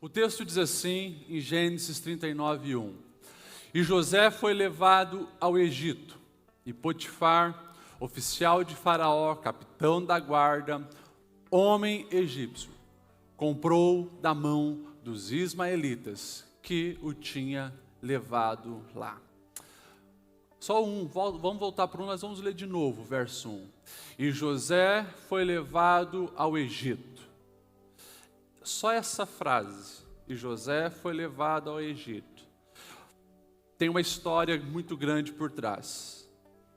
O texto diz assim, em Gênesis 39:1. E José foi levado ao Egito, e Potifar, oficial de Faraó, capitão da guarda, homem egípcio, comprou da mão dos ismaelitas que o tinha levado lá. Vamos voltar para nós vamos ler de novo, verso 1. E José foi levado ao Egito. Só essa frase, e José foi levado ao Egito, tem uma história muito grande por trás.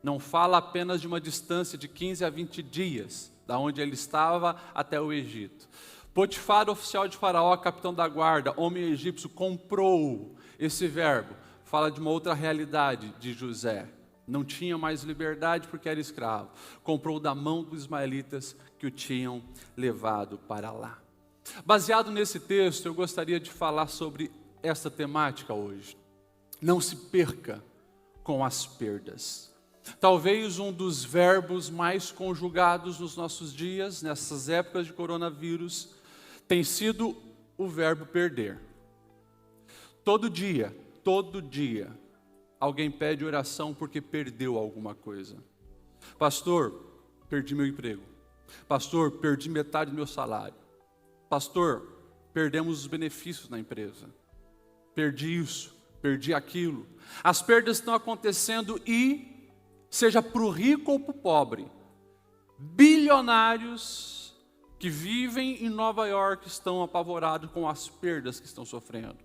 Não fala apenas de uma distância de 15 a 20 dias, da onde ele estava até o Egito. Potifar, oficial de Faraó, capitão da guarda, homem egípcio, comprou. Esse verbo fala de uma outra realidade de José. Não tinha mais liberdade porque era escravo. Comprou da mão dos ismaelitas que o tinham levado para lá. Baseado nesse texto, eu gostaria de falar sobre essa temática hoje. Não se perca com as perdas. Talvez um dos verbos mais conjugados nos nossos dias, nessas épocas de coronavírus, tem sido o verbo perder. Todo dia, alguém pede oração porque perdeu alguma coisa. Pastor, perdi meu emprego. Pastor, perdi metade do meu salário. Pastor, perdemos os benefícios na empresa. Perdi isso, perdi aquilo. As perdas estão acontecendo e, seja para o rico ou para o pobre, bilionários que vivem em Nova York estão apavorados com as perdas que estão sofrendo.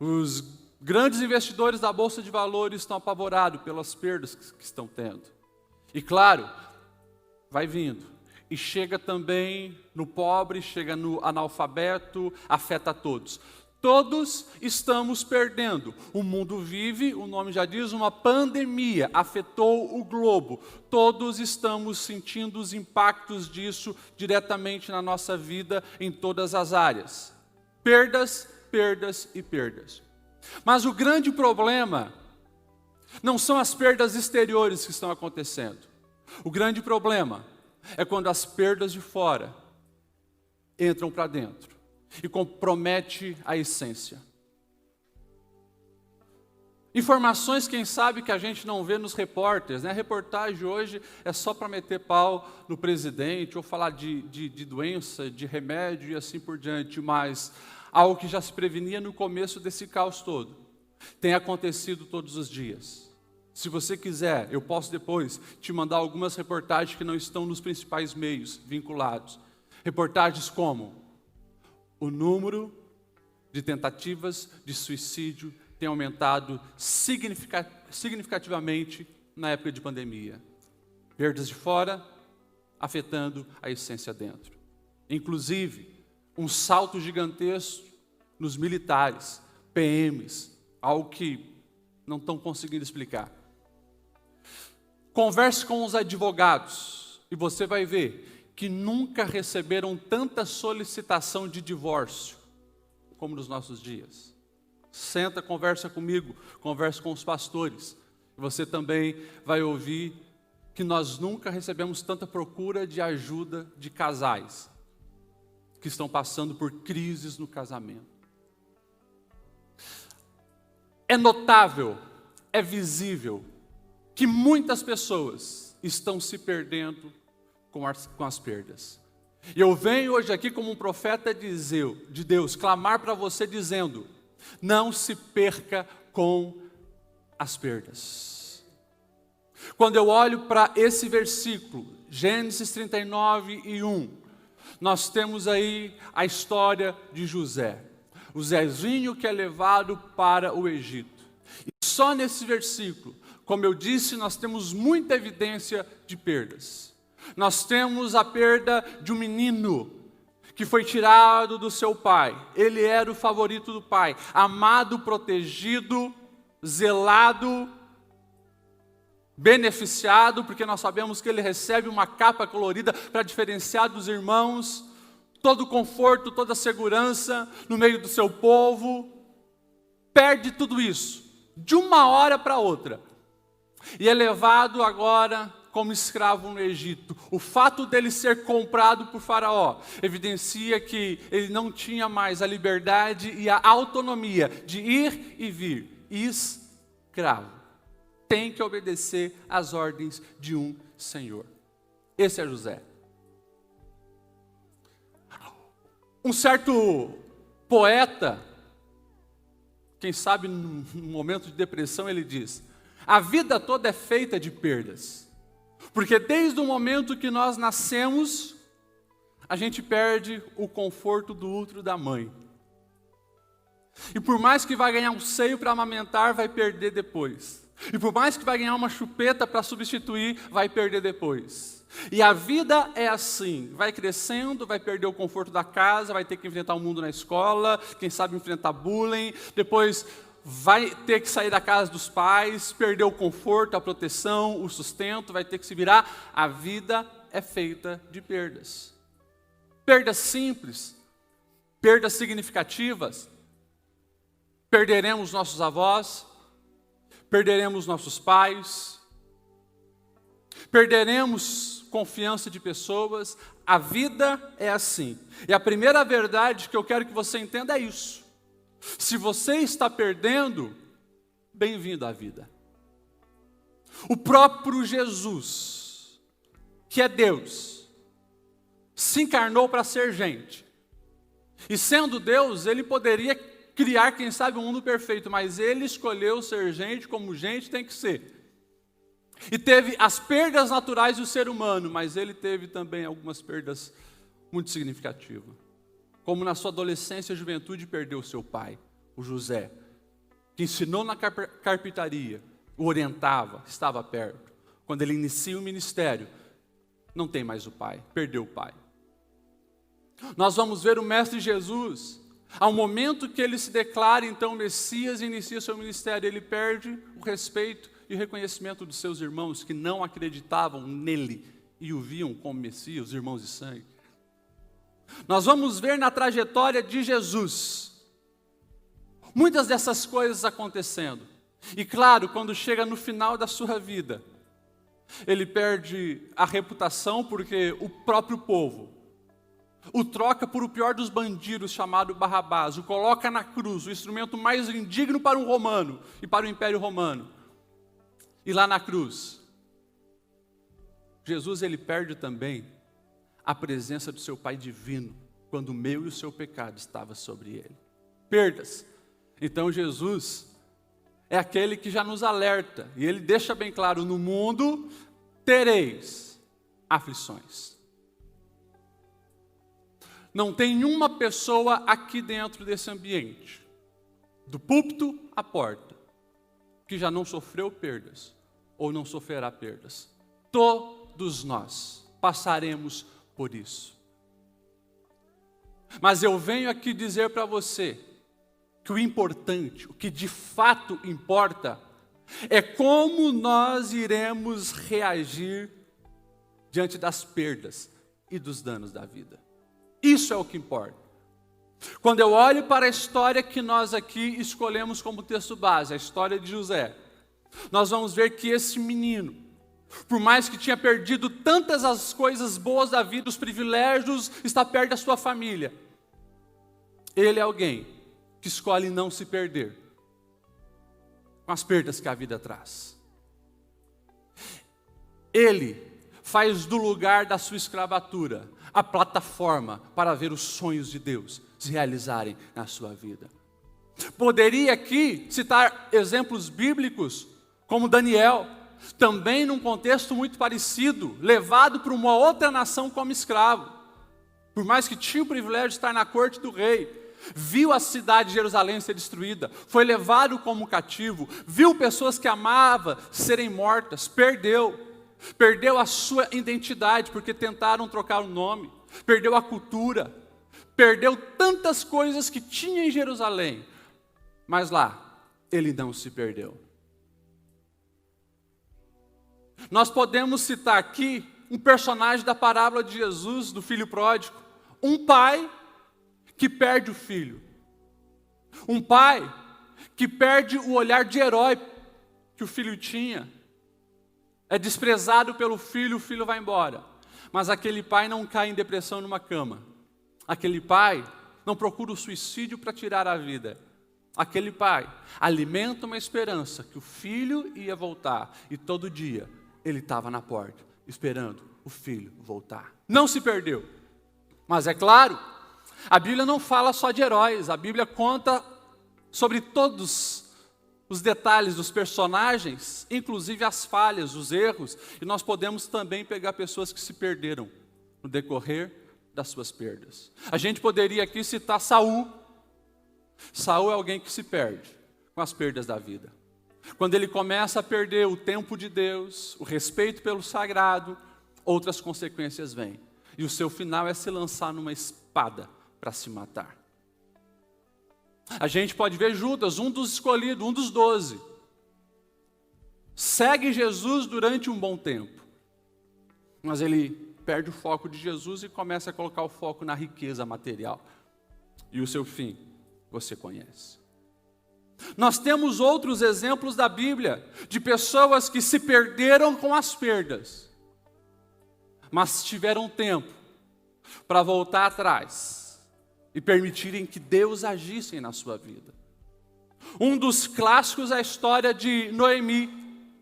Os grandes investidores da Bolsa de Valores estão apavorados pelas perdas que estão tendo. E claro, vai vindo. E chega também no pobre, chega no analfabeto, afeta a todos. Todos estamos perdendo. O mundo vive, o nome já diz, uma pandemia, afetou o globo. Todos estamos sentindo os impactos disso diretamente na nossa vida, em todas as áreas. Perdas, perdas e perdas. Mas o grande problema não são as perdas exteriores que estão acontecendo. O grande problema é quando as perdas de fora entram para dentro e compromete a essência. Informações, quem sabe, que a gente não vê nos repórteres, né? A reportagem hoje é só para meter pau no presidente ou falar de doença, de remédio e assim por diante, mas algo que já se prevenia no começo desse caos todo tem acontecido todos os dias. Se você quiser, eu posso depois te mandar algumas reportagens que não estão nos principais meios vinculados. Reportagens como o número de tentativas de suicídio tem aumentado significativamente na época de pandemia. Perdas de fora afetando a essência dentro. Inclusive, um salto gigantesco nos militares, PMs, algo que não estão conseguindo explicar. Converse com os advogados e você vai ver que nunca receberam tanta solicitação de divórcio como nos nossos dias. Senta, conversa comigo, conversa com os pastores. Você também vai ouvir que nós nunca recebemos tanta procura de ajuda de casais que estão passando por crises no casamento. É notável, é visível que muitas pessoas estão se perdendo com as perdas. E eu venho hoje aqui como um profeta de Deus, clamar para você dizendo, não se perca com as perdas. Quando eu olho para esse versículo, Gênesis 39:1, nós temos aí a história de José. O Zezinho que é levado para o Egito. E só nesse versículo, como eu disse, nós temos muita evidência de perdas. Nós temos a perda de um menino que foi tirado do seu pai. Ele era o favorito do pai, amado, protegido, zelado, beneficiado, porque nós sabemos que ele recebe uma capa colorida para diferenciar dos irmãos, todo o conforto, toda a segurança no meio do seu povo. Perde tudo isso, de uma hora para outra. E é levado agora como escravo no Egito. O fato dele ser comprado por Faraó evidencia que ele não tinha mais a liberdade e a autonomia de ir e vir. Escravo. Tem que obedecer às ordens de um senhor. Esse é José. Um certo poeta, quem sabe num momento de depressão, ele diz: a vida toda é feita de perdas. Porque desde o momento que nós nascemos, a gente perde o conforto do útero da mãe. E por mais que vai ganhar um seio para amamentar, vai perder depois. E por mais que vai ganhar uma chupeta para substituir, vai perder depois. E a vida é assim, vai crescendo, vai perder o conforto da casa, vai ter que enfrentar o mundo na escola, quem sabe enfrentar bullying, depois vai ter que sair da casa dos pais, perder o conforto, a proteção, o sustento, vai ter que se virar. A vida é feita de perdas. Perdas simples, perdas significativas. Perderemos nossos avós, perderemos nossos pais, perderemos confiança de pessoas. A vida é assim. E a primeira verdade que eu quero que você entenda é isso. Se você está perdendo, bem-vindo à vida. O próprio Jesus, que é Deus, se encarnou para ser gente. E sendo Deus, ele poderia criar, quem sabe, um mundo perfeito, mas ele escolheu ser gente como gente tem que ser. E teve as perdas naturais do ser humano, mas ele teve também algumas perdas muito significativas. Como na sua adolescência e juventude perdeu seu pai, o José, que ensinou na carpintaria, o orientava, estava perto. Quando ele inicia o ministério, não tem mais o pai, perdeu o pai. Nós vamos ver o Mestre Jesus, ao momento que ele se declara então Messias e inicia seu ministério, ele perde o respeito e o reconhecimento dos seus irmãos que não acreditavam nele e o viam como Messias, os irmãos de sangue. Nós vamos ver na trajetória de Jesus muitas dessas coisas acontecendo. E claro, quando chega no final da sua vida, ele perde a reputação porque o próprio povo o troca por o pior dos bandidos, chamado Barrabás, o coloca na cruz, o instrumento mais indigno para um romano e para o Império Romano. E lá na cruz, Jesus ele perde também a presença do seu Pai divino, quando o meu e o seu pecado estava sobre ele. Perdas. Então Jesus é aquele que já nos alerta, e ele deixa bem claro: no mundo tereis aflições. Não tem uma pessoa aqui dentro desse ambiente, do púlpito à porta, que já não sofreu perdas ou não sofrerá perdas. Todos nós passaremos por isso. Mas eu venho aqui dizer para você que o importante, o que de fato importa, é como nós iremos reagir diante das perdas e dos danos da vida. Isso é o que importa. Quando eu olho para a história que nós aqui escolhemos como texto base, a história de José, nós vamos ver que esse menino, por mais que tinha perdido tantas as coisas boas da vida, os privilégios, está perto da sua família, ele é alguém que escolhe não se perder com as perdas que a vida traz. Ele faz do lugar da sua escravatura a plataforma para ver os sonhos de Deus se realizarem na sua vida. Poderia aqui citar exemplos bíblicos, como Daniel, também num contexto muito parecido, levado para uma outra nação como escravo. Por mais que tinha o privilégio de estar na corte do rei, viu a cidade de Jerusalém ser destruída, foi levado como cativo, viu pessoas que amava serem mortas, perdeu a sua identidade, porque tentaram trocar o nome, perdeu a cultura, perdeu tantas coisas que tinha em Jerusalém, mas lá, ele não se perdeu. Nós podemos citar aqui um personagem da parábola de Jesus, do filho pródigo, um pai que perde o filho, um pai que perde o olhar de herói que o filho tinha, é desprezado pelo filho, o filho vai embora. Mas aquele pai não cai em depressão numa cama. Aquele pai não procura o suicídio para tirar a vida. Aquele pai alimenta uma esperança que o filho ia voltar. E todo dia ele estava na porta, esperando o filho voltar. Não se perdeu. Mas é claro, a Bíblia não fala só de heróis. A Bíblia conta sobre todos os detalhes dos personagens, inclusive as falhas, os erros. E nós podemos também pegar pessoas que se perderam no decorrer das suas perdas. A gente poderia aqui citar Saul. Saul é alguém que se perde com as perdas da vida. Quando ele começa a perder o tempo de Deus, o respeito pelo sagrado, outras consequências vêm. E o seu final é se lançar numa espada para se matar. A gente pode ver Judas, um dos escolhidos, um dos 12. Segue Jesus durante um bom tempo. Mas ele perde o foco de Jesus e começa a colocar o foco na riqueza material. E o seu fim, você conhece. Nós temos outros exemplos da Bíblia, de pessoas que se perderam com as perdas, mas tiveram tempo para voltar atrás e permitirem que Deus agisse na sua vida. Um dos clássicos é a história de Noemi.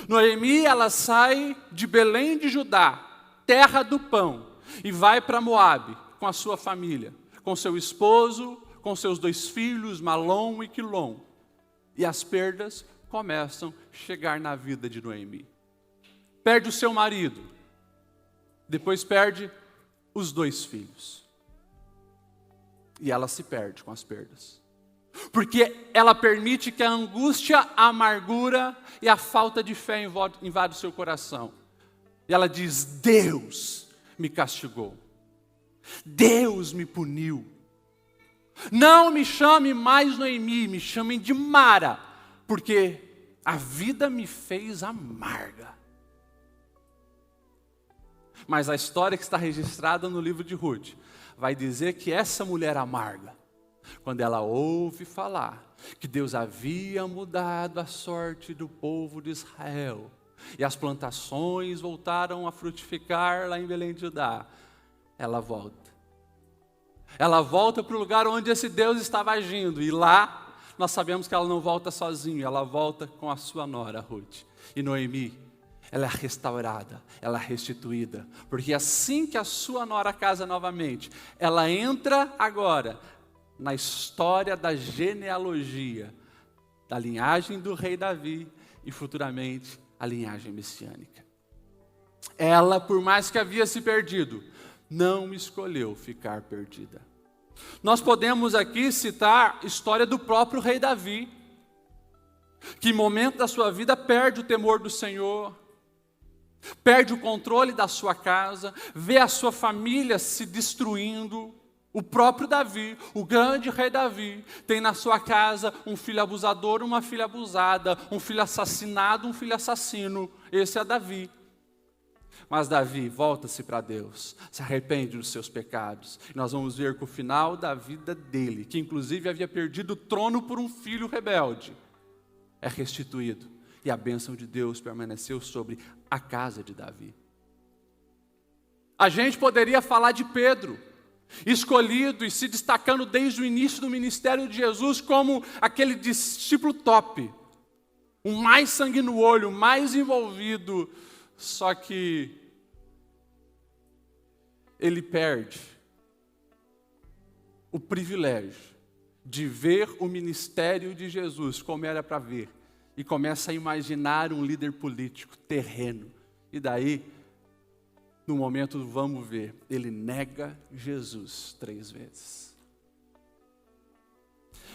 Noemi, ela sai de Belém de Judá, terra do pão, e vai para Moabe com a sua família, com seu esposo, com seus 2 filhos, Malom e Quilom. E as perdas começam a chegar na vida de Noemi. Perde o seu marido, depois perde os 2 filhos. E ela se perde com as perdas. Porque ela permite que a angústia, a amargura e a falta de fé invadam o seu coração. E ela diz: Deus me castigou. Deus me puniu. Não me chame mais Noemi, me chamem de Mara, porque a vida me fez amarga. Mas a história que está registrada no livro de Ruth vai dizer que essa mulher amarga, quando ela ouve falar que Deus havia mudado a sorte do povo de Israel, e as plantações voltaram a frutificar lá em Belém de Judá, ela volta. Ela volta para o lugar onde esse Deus estava agindo, e lá nós sabemos que ela não volta sozinha, ela volta com a sua nora, Ruth. E Noemi, ela é restaurada, ela é restituída, porque assim que a sua nora casa novamente, ela entra agora na história da genealogia, da linhagem do rei Davi e futuramente a linhagem messiânica. Ela, por mais que havia se perdido, não escolheu ficar perdida. Nós podemos aqui citar a história do próprio rei Davi, que em momento da sua vida perde o temor do Senhor, perde o controle da sua casa, vê a sua família se destruindo. O próprio Davi, o grande rei Davi, tem na sua casa um filho abusador, uma filha abusada, um filho assassinado, um filho assassino. Esse é Davi. Mas Davi volta-se para Deus, se arrepende dos seus pecados. E nós vamos ver que o final da vida dele, que inclusive havia perdido o trono por um filho rebelde, é restituído. E a bênção de Deus permaneceu sobre a casa de Davi. A gente poderia falar de Pedro, escolhido e se destacando desde o início do ministério de Jesus como aquele discípulo top, o mais sangue no olho, o mais envolvido, só que ele perde o privilégio de ver o ministério de Jesus como era para ver, e começa a imaginar um líder político terreno, e daí, no momento do vamos ver, ele nega Jesus 3 vezes.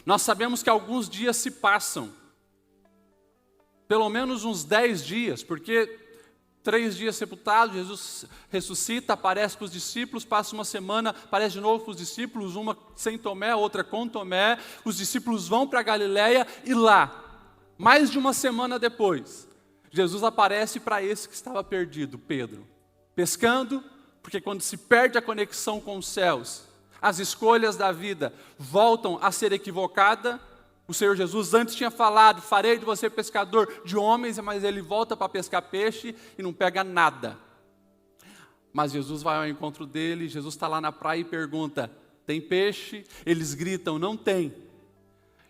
Nós sabemos que alguns dias se passam, pelo menos uns 10 dias, porque 3 dias sepultado, Jesus ressuscita, aparece para os discípulos, passa uma semana, aparece de novo para os discípulos, uma sem Tomé, outra com Tomé, os discípulos vão para a Galileia, e lá, mais de uma semana depois, Jesus aparece para esse que estava perdido, Pedro, pescando, porque quando se perde a conexão com os céus, as escolhas da vida voltam a ser equivocadas, O Senhor Jesus antes tinha falado, farei de você pescador de homens, mas ele volta para pescar peixe e não pega nada. Mas Jesus vai ao encontro dele, Jesus está lá na praia e pergunta, tem peixe? Eles gritam, não tem.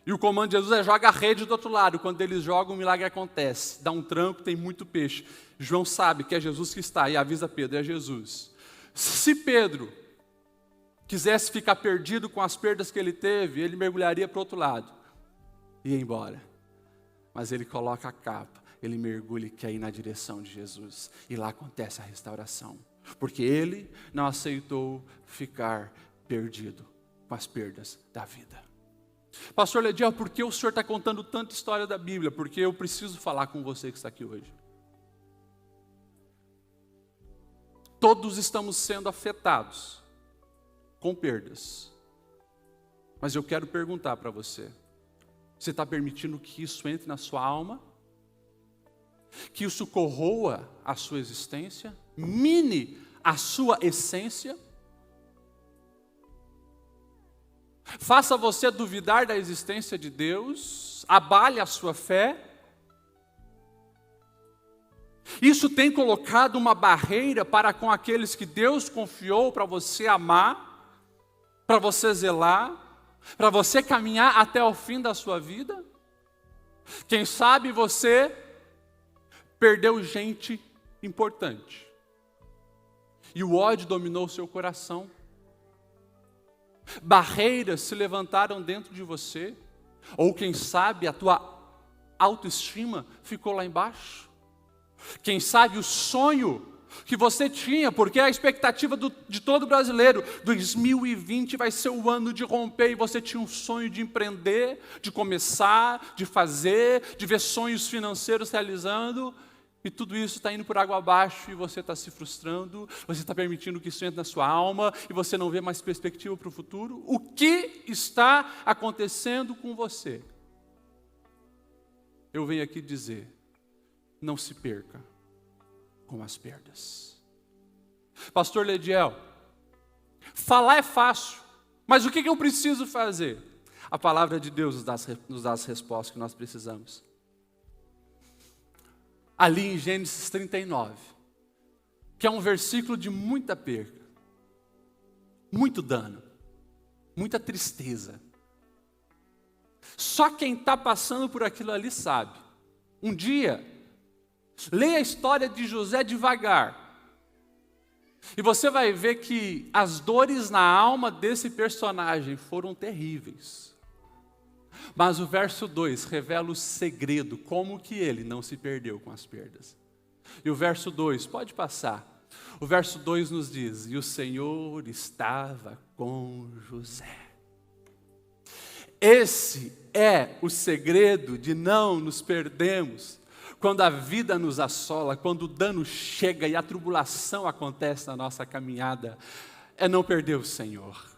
E o comando de Jesus é joga a rede do outro lado. Quando eles jogam, o milagre acontece. Dá um tranco, tem muito peixe. João sabe que é Jesus que está e avisa Pedro, é Jesus. Se Pedro quisesse ficar perdido com as perdas que ele teve, ele mergulharia para o outro lado e ia embora. Mas ele coloca a capa, ele mergulha e quer ir na direção de Jesus. E lá acontece a restauração. Porque ele não aceitou ficar perdido com as perdas da vida. Pastor Lediel, por que o senhor está contando tanta história da Bíblia? Porque eu preciso falar com você que está aqui hoje. Todos estamos sendo afetados com perdas. Mas eu quero perguntar para você. Você está permitindo que isso entre na sua alma? Que isso corroa a sua existência? Mine a sua essência? Faça você duvidar da existência de Deus? Abale a sua fé? Isso tem colocado uma barreira para com aqueles que Deus confiou para você amar, para você zelar, para você caminhar até o fim da sua vida? Quem sabe você perdeu gente importante e o ódio dominou o seu coração. Barreiras se levantaram dentro de você, ou quem sabe a tua autoestima ficou lá embaixo. Quem sabe o sonho que você tinha, porque a expectativa de todo brasileiro, 2020 vai ser o ano de romper, e você tinha um sonho de empreender, de começar, de fazer, de ver sonhos financeiros realizando, e tudo isso está indo por água abaixo, e você está se frustrando, você está permitindo que isso entre na sua alma, e você não vê mais perspectiva para o futuro. O que está acontecendo com você? Eu venho aqui dizer, não se perca com as perdas. Pastor Lediel, falar é fácil, mas o que eu preciso fazer? A palavra de Deus nos dá as respostas que nós precisamos. Ali em Gênesis 39, que é um versículo de muita perda, muito dano, muita tristeza. Só quem está passando por aquilo ali sabe. Um dia, leia a história de José devagar, e você vai ver que as dores na alma desse personagem foram terríveis. Mas o verso 2 revela o segredo, como que ele não se perdeu com as perdas. E o verso 2, pode passar. O verso 2 nos diz, e o Senhor estava com José. Esse é o segredo de não nos perdermos quando a vida nos assola, quando o dano chega e a tribulação acontece na nossa caminhada, é não perder o Senhor.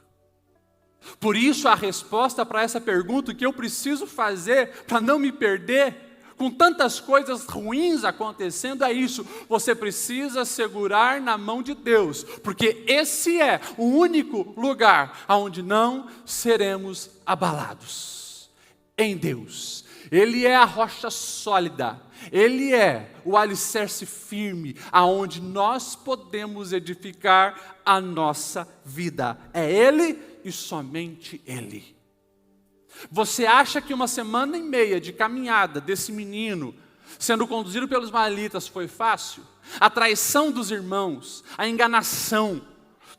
Por isso a resposta para essa pergunta, o que eu preciso fazer para não me perder, com tantas coisas ruins acontecendo, é isso. Você precisa segurar na mão de Deus, porque esse é o único lugar onde não seremos abalados. Em Deus. Ele é a rocha sólida, Ele é o alicerce firme, aonde nós podemos edificar a nossa vida. É Ele e somente Ele. Você acha que 1,5 de caminhada desse menino, sendo conduzido pelos Ismaelitas, foi fácil? A traição dos irmãos, a enganação,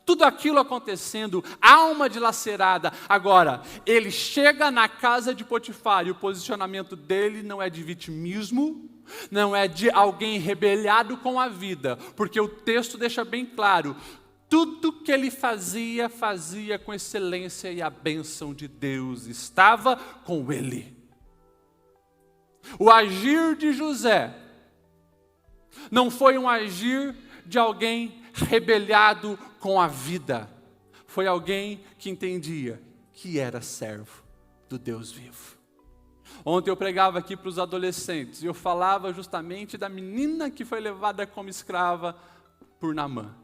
tudo aquilo acontecendo, alma dilacerada. Agora, ele chega na casa de Potifar e o posicionamento dele não é de vitimismo, não é de alguém rebelado com a vida, porque o texto deixa bem claro, tudo que ele fazia, fazia com excelência e a bênção de Deus estava com ele. O agir de José não foi um agir de alguém rebelado com a vida. Foi alguém que entendia que era servo do Deus vivo. Ontem eu pregava aqui para os adolescentes e eu falava justamente da menina que foi levada como escrava por Naamã.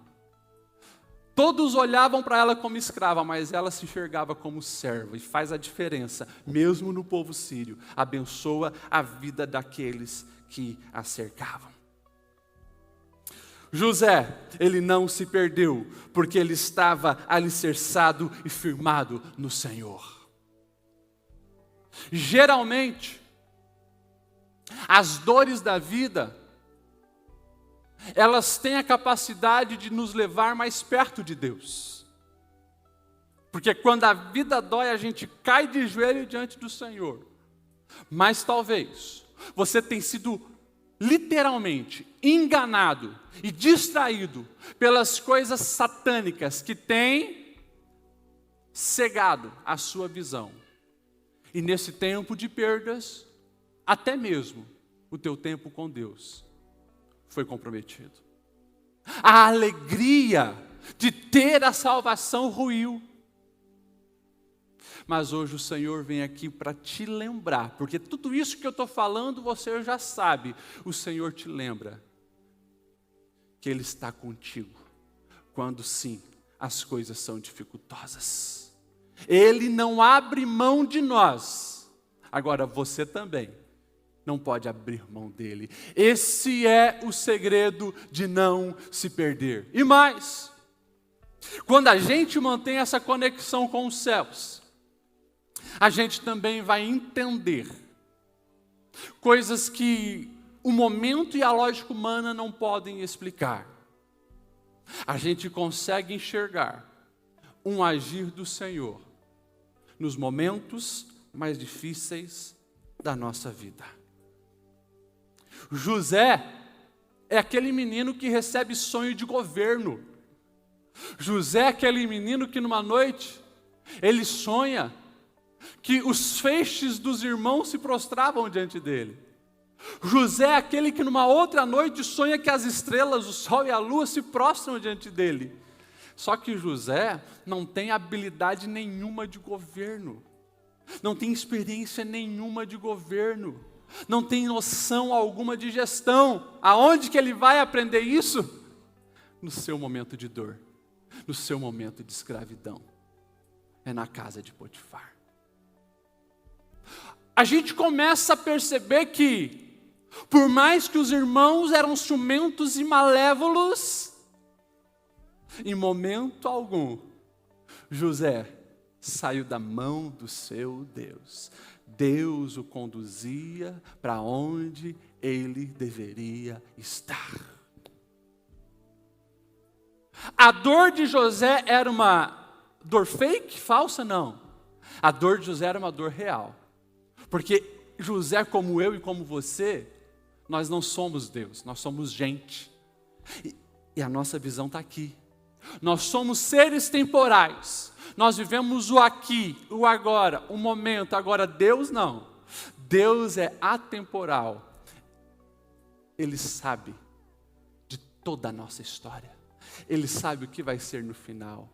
Todos olhavam para ela como escrava, mas ela se enxergava como serva, e faz a diferença, mesmo no povo sírio. Abençoa a vida daqueles que a cercavam. José, ele não se perdeu, porque ele estava alicerçado e firmado no Senhor. Geralmente, as dores da vida, elas têm a capacidade de nos levar mais perto de Deus. Porque quando a vida dói, a gente cai de joelho diante do Senhor. Mas talvez você tenha sido literalmente enganado e distraído pelas coisas satânicas que têm cegado a sua visão. E nesse tempo de perdas, até mesmo o teu tempo com Deus foi comprometido. A alegria de ter a salvação ruiu. Mas hoje o Senhor vem aqui para te lembrar, porque tudo isso que eu estou falando você já sabe. O Senhor te lembra que Ele está contigo, quando sim, as coisas são dificultosas. Ele não abre mão de nós. Agora você também não pode abrir mão dele. Esse é o segredo de não se perder. E mais, quando a gente mantém essa conexão com os céus, a gente também vai entender coisas que o momento e a lógica humana não podem explicar. A gente consegue enxergar um agir do Senhor nos momentos mais difíceis da nossa vida. José é aquele menino que recebe sonho de governo. José é aquele menino que numa noite ele sonha que os feixes dos irmãos se prostravam diante dele. José é aquele que numa outra noite sonha que as estrelas, o sol e a lua se prostram diante dele. Só que José não tem habilidade nenhuma de governo, não tem experiência nenhuma de governo, não tem noção alguma de gestão. Aonde que ele vai aprender isso? No seu momento de dor, no seu momento de escravidão. É na casa de Potifar. A gente começa a perceber que, por mais que os irmãos eram ciumentos e malévolos, em momento algum, José saiu da mão do seu Deus. Deus o conduzia para onde ele deveria estar. A dor de José era uma dor fake, falsa? Não. A dor de José era uma dor real. Porque José, como eu e como você, nós não somos Deus, nós somos gente. E a nossa visão está aqui. Nós somos seres temporais. Nós vivemos o aqui, o agora, o momento. Agora, Deus não. Deus é atemporal. Ele sabe de toda a nossa história. Ele sabe o que vai ser no final.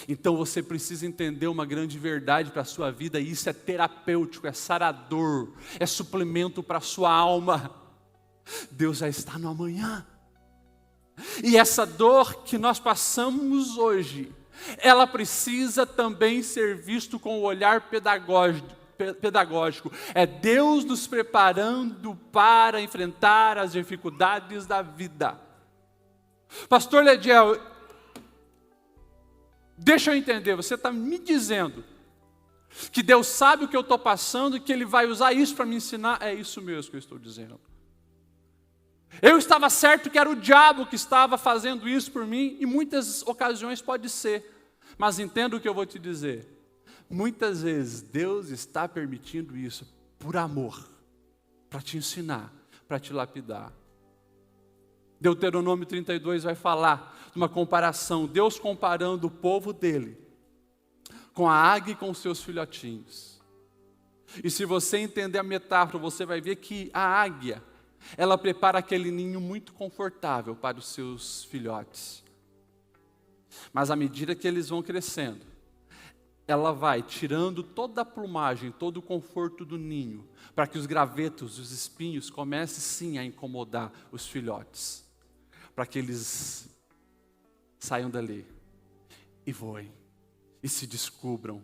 Então você precisa entender uma grande verdade para a sua vida, e isso é terapêutico, é sarador, é suplemento para a sua alma. Deus já está no amanhã. E essa dor que nós passamos hoje, ela precisa também ser visto com o olhar pedagógico. É Deus nos preparando para enfrentar as dificuldades da vida. Pastor Lediel, deixa eu entender, você está me dizendo que Deus sabe o que eu estou passando e que Ele vai usar isso para me ensinar? É isso mesmo que eu estou dizendo. Eu estava certo que era o diabo que estava fazendo isso por mim, e muitas ocasiões pode ser, mas entenda o que eu vou te dizer. Muitas vezes Deus está permitindo isso por amor, para te ensinar, para te lapidar. Deuteronômio 32 vai falar de uma comparação, Deus comparando o povo dele com a águia e com os seus filhotinhos. E se você entender a metáfora, você vai ver que a águia, ela prepara aquele ninho muito confortável para os seus filhotes. Mas à medida que eles vão crescendo, ela vai tirando toda a plumagem, todo o conforto do ninho, para que os gravetos, os espinhos comecem sim a incomodar os filhotes, para que eles saiam dali e voem, e se descubram,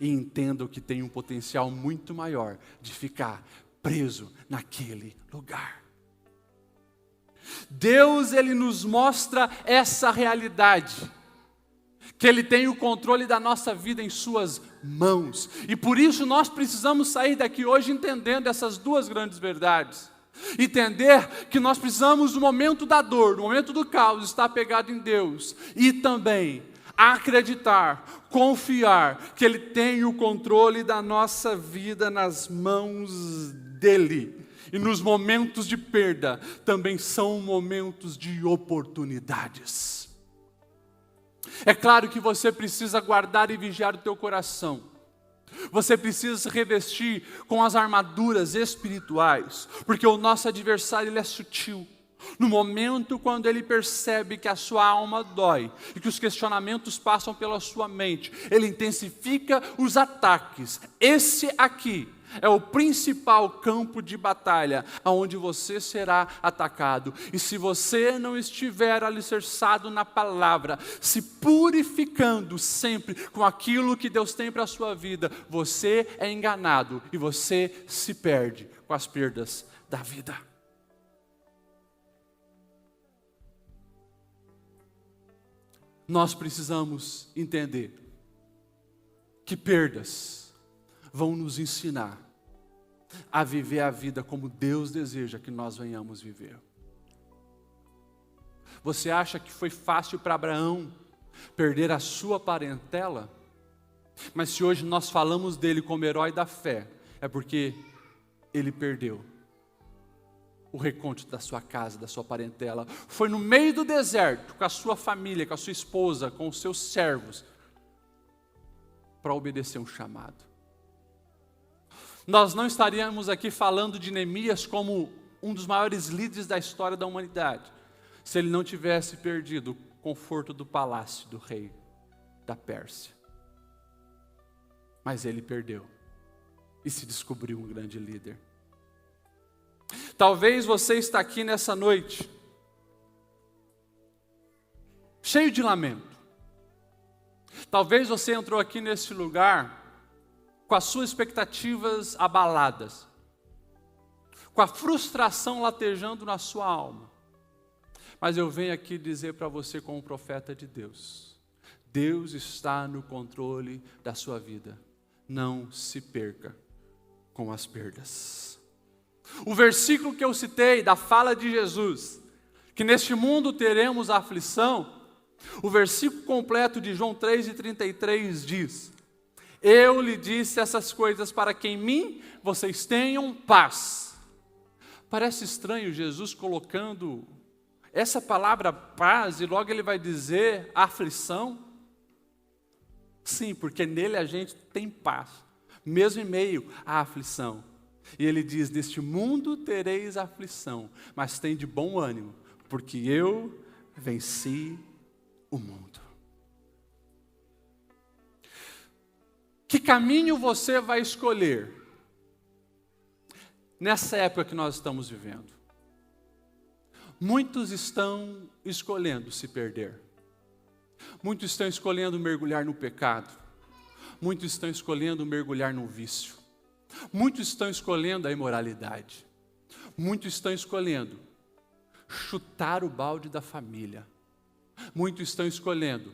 e entendam que tem um potencial muito maior de ficar preso naquele lugar. Deus, Ele nos mostra essa realidade, que Ele tem o controle da nossa vida em suas mãos, e por isso nós precisamos sair daqui hoje entendendo essas duas grandes verdades. Entender que nós precisamos no momento da dor, no momento do caos, estar apegado em Deus, e também acreditar, confiar que Ele tem o controle da nossa vida nas mãos dEle. E nos momentos de perda, também são momentos de oportunidades. É claro que você precisa guardar e vigiar o teu coração. Você precisa se revestir com as armaduras espirituais, porque o nosso adversário, ele é sutil. No momento quando ele percebe que a sua alma dói e que os questionamentos passam pela sua mente, ele intensifica os ataques. Esse aqui é o principal campo de batalha, onde você será atacado. E se você não estiver alicerçado na palavra, se purificando sempre com aquilo que Deus tem para a sua vida, você é enganado e você se perde com as perdas da vida. Nós precisamos entender que perdas vão nos ensinar a viver a vida como Deus deseja que nós venhamos viver. Você acha que foi fácil para Abraão perder a sua parentela? Mas se hoje nós falamos dele como herói da fé, é porque ele perdeu o recôndito da sua casa, da sua parentela. Foi no meio do deserto, com a sua família, com a sua esposa, com os seus servos, para obedecer um chamado. Nós não estaríamos aqui falando de Neemias como um dos maiores líderes da história da humanidade, se ele não tivesse perdido o conforto do palácio do rei da Pérsia. Mas ele perdeu e se descobriu um grande líder. Talvez você está aqui nessa noite, cheio de lamento. Talvez você entrou aqui nesse lugar com as suas expectativas abaladas, com a frustração latejando na sua alma. Mas eu venho aqui dizer para você como profeta de Deus, Deus está no controle da sua vida. Não se perca com as perdas. O versículo que eu citei da fala de Jesus, que neste mundo teremos aflição, o versículo completo de João 3:33 diz: eu lhe disse essas coisas para que em mim vocês tenham paz. Parece estranho Jesus colocando essa palavra paz e logo ele vai dizer aflição. Sim, porque nele a gente tem paz, mesmo em meio à aflição. E ele diz: neste mundo tereis aflição, mas tem de bom ânimo, porque eu venci o mundo. Que caminho você vai escolher nessa época que nós estamos vivendo? Muitos estão escolhendo se perder. Muitos estão escolhendo mergulhar no pecado. Muitos estão escolhendo mergulhar no vício. Muitos estão escolhendo a imoralidade. Muitos estão escolhendo chutar o balde da família. Muitos estão escolhendo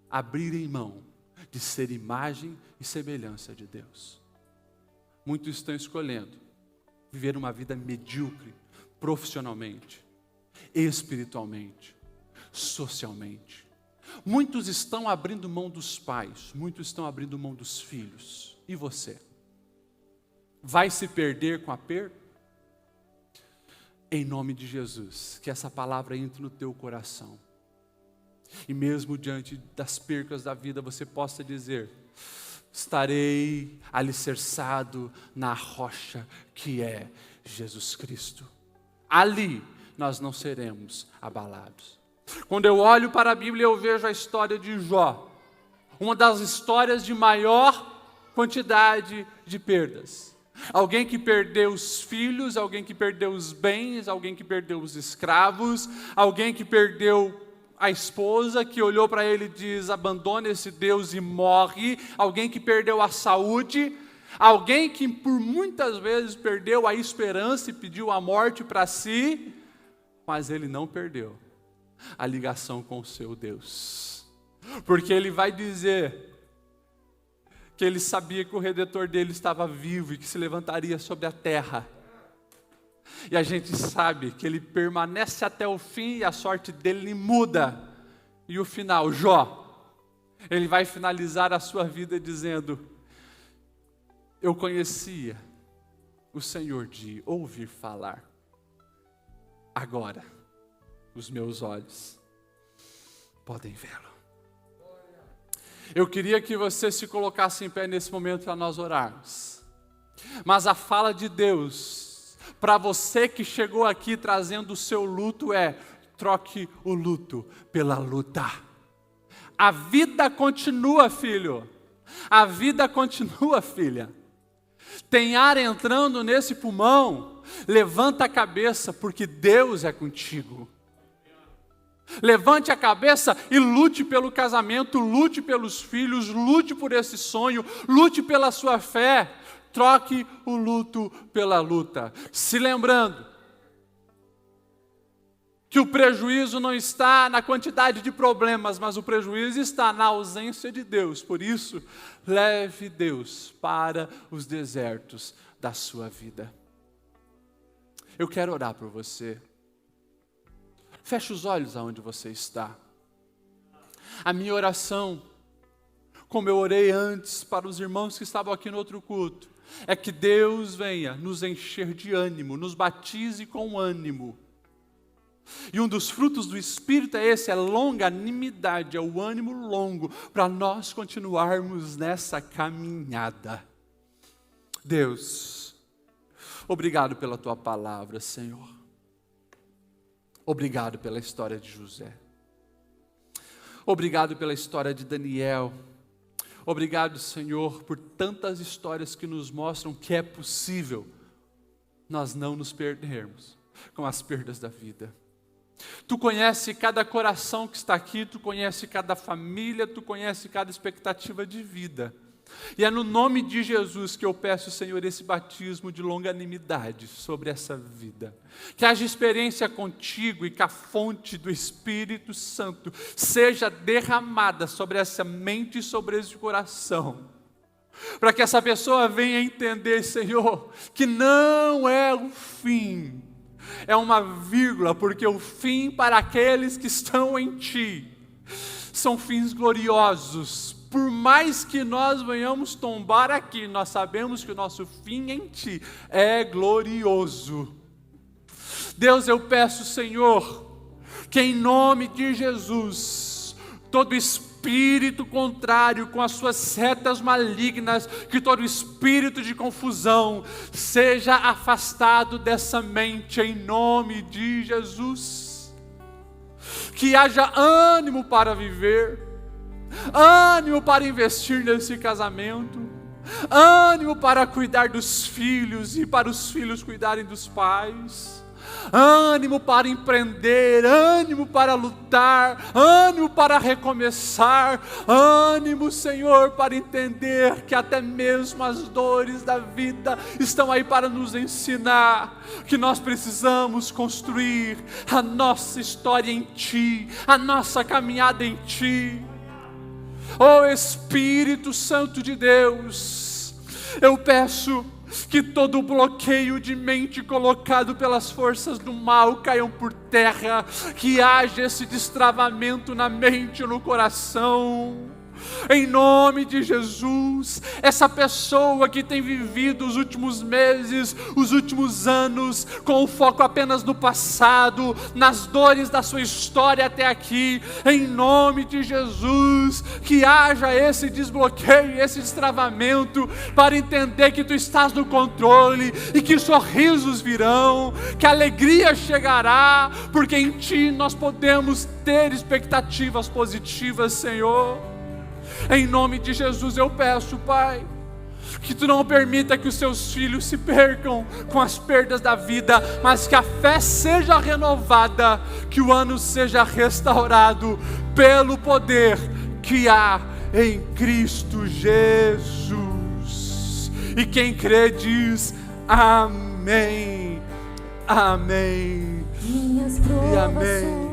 abrirem mão de ser imagem e semelhança de Deus. Muitos estão escolhendo viver uma vida medíocre, profissionalmente, espiritualmente, socialmente. Muitos estão abrindo mão dos pais, muitos estão abrindo mão dos filhos. E você? Vai se perder com a perda? Em nome de Jesus, que essa palavra entre no teu coração. E mesmo diante das percas da vida, você possa dizer: estarei alicerçado na rocha que é Jesus Cristo. Ali nós não seremos abalados. Quando eu olho para a Bíblia, eu vejo a história de Jó, uma das histórias de maior quantidade de perdas. Alguém que perdeu os filhos, alguém que perdeu os bens, alguém que perdeu os escravos, alguém que perdeu a esposa que olhou para ele e diz: abandona esse Deus e morre. Alguém que perdeu a saúde. Alguém que por muitas vezes perdeu a esperança e pediu a morte para si. Mas ele não perdeu a ligação com o seu Deus. Porque ele vai dizer que ele sabia que o Redentor dele estava vivo e que se levantaria sobre a terra. E a gente sabe que ele permanece até o fim e a sorte dele muda. E o final, Jó, ele vai finalizar a sua vida dizendo: eu conhecia o Senhor de ouvir falar. Agora, os meus olhos podem vê-lo. Eu queria que você se colocasse em pé nesse momento para nós orarmos. Mas a fala de Deus para você que chegou aqui trazendo o seu luto é: troque o luto pela luta. A vida continua, filho. A vida continua, filha. Tem ar entrando nesse pulmão. Levanta a cabeça, porque Deus é contigo. Levante a cabeça e lute pelo casamento, lute pelos filhos, lute por esse sonho, lute pela sua fé. Troque o luto pela luta. Se lembrando que o prejuízo não está na quantidade de problemas, mas o prejuízo está na ausência de Deus. Por isso, leve Deus para os desertos da sua vida. Eu quero orar por você. Feche os olhos aonde você está. A minha oração, como eu orei antes para os irmãos que estavam aqui no outro culto, é que Deus venha nos encher de ânimo, nos batize com ânimo. E um dos frutos do Espírito é esse, é longanimidade, é o ânimo longo, para nós continuarmos nessa caminhada. Deus, obrigado pela Tua palavra, Senhor. Obrigado pela história de José. Obrigado pela história de Daniel. Obrigado, Senhor, por tantas histórias que nos mostram que é possível nós não nos perdermos com as perdas da vida. Tu conhece cada coração que está aqui, Tu conhece cada família, Tu conhece cada expectativa de vida. E é no nome de Jesus que eu peço, Senhor, esse batismo de longanimidade sobre essa vida. Que haja experiência contigo e que a fonte do Espírito Santo seja derramada sobre essa mente e sobre esse coração. Para que essa pessoa venha entender, Senhor, que não é o fim, é uma vírgula, porque o fim para aqueles que estão em Ti são fins gloriosos. Por mais que nós venhamos tombar aqui, nós sabemos que o nosso fim em Ti é glorioso. Deus, eu peço, Senhor, que em nome de Jesus, todo espírito contrário com as suas setas malignas, que todo espírito de confusão seja afastado dessa mente em nome de Jesus. Que haja ânimo para viver, ânimo para investir nesse casamento, ânimo para cuidar dos filhos e para os filhos cuidarem dos pais, ânimo para empreender, ânimo para lutar, ânimo para recomeçar, ânimo, Senhor, para entender que até mesmo as dores da vida estão aí para nos ensinar que nós precisamos construir a nossa história em Ti, a nossa caminhada em Ti. Oh Espírito Santo de Deus, eu peço que todo bloqueio de mente colocado pelas forças do mal caiam por terra, que haja esse destravamento na mente e no coração. Em nome de Jesus, essa pessoa que tem vivido os últimos meses, os últimos anos, com o foco apenas no passado, nas dores da sua história até aqui, em nome de Jesus, que haja esse desbloqueio, esse destravamento, para entender que Tu estás no controle, e que sorrisos virão, que alegria chegará, porque em Ti nós podemos ter expectativas positivas, Senhor. Em nome de Jesus eu peço, Pai, Que tu não permita que os seus filhos se percam com as perdas da vida, mas que a fé seja renovada, que o ano seja restaurado pelo poder que há em Cristo Jesus. E quem crê diz amém, amém Minhas e amém.